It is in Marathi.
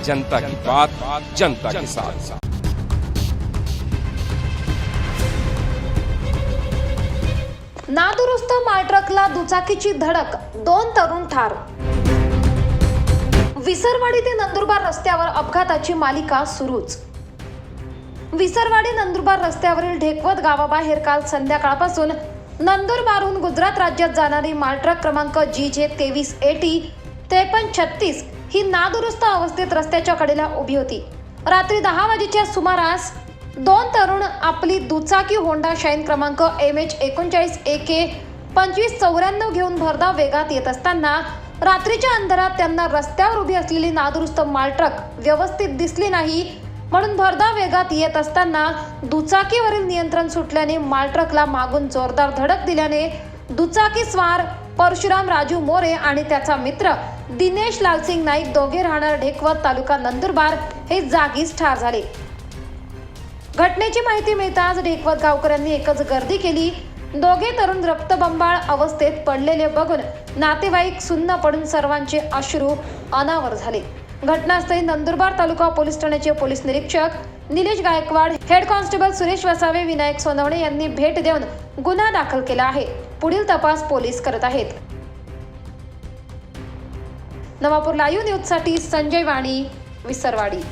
जनता की बात जनता के साथ। नादुरुस्त मालट्रकला दुचाकीची धडक, 2 तरुण ठार। विसरवाडी ते नंदुरबार रस्त्यावर अपघाताची मालिका सुरूच। विसरवाडी नंदुरबार रस्त्यावरील ढेकवत गावाबाहेर काल संध्याकाळपासून नंदुरबारहून गुजरात राज्यात जाणारी मालट्रक क्रमांक GJ 2380 5336 ही नादुरुस्त अवस्थेत रस्त्याच्या कडेला उभी होती। रात्री 10 वाजेच्या सुमारास 2 तरुण आपली दुचाकी होंडा शाईन क्रमांक MH 39 AK 2594 घेऊन भरधाव वेगात येत असताना रात्रीच्या अंधारात त्यांना रस्त्यावर उभी असलेली नादुरुस्त मालट्रक व्यवस्थित दिसली नाही, म्हणून भरधाव वेगात येत असताना दुचाकीवरील नियंत्रण सुटल्याने मालट्रकला मागून जोरदार धडक दिल्याने दुचाकी स्वार परशुराम राजू मोरे आणि त्याचा मित्र दिनेश लालसिंग नाईक दोघे राहणार ढेकवत तालुका नंदुरबार हे जागीच ठार झाले। घटनेची माहिती मिळताच ढेकवत गावकऱ्यांनी एकच गर्दी केली। दोघे तरुण रक्तबंबाळ अवस्थेत पडलेले बघून नातेवाईक सुन्न पडून सर्वांचे अश्रू अनावर झाले। घटनास्थळी नंदुरबार तालुका पोलीस ठाण्याचे पोलीस निरीक्षक निलेश गायकवाड, हेड कॉन्स्टेबल सुरेश वसावे, विनायक सोनवणे यांनी भेट देऊन गुन्हा दाखल केला आहे। पुढील तपास पोलीस करत आहेत। नवापूर लाईव्ह न्यूज साठी संजय वाणी, विसरवाडी।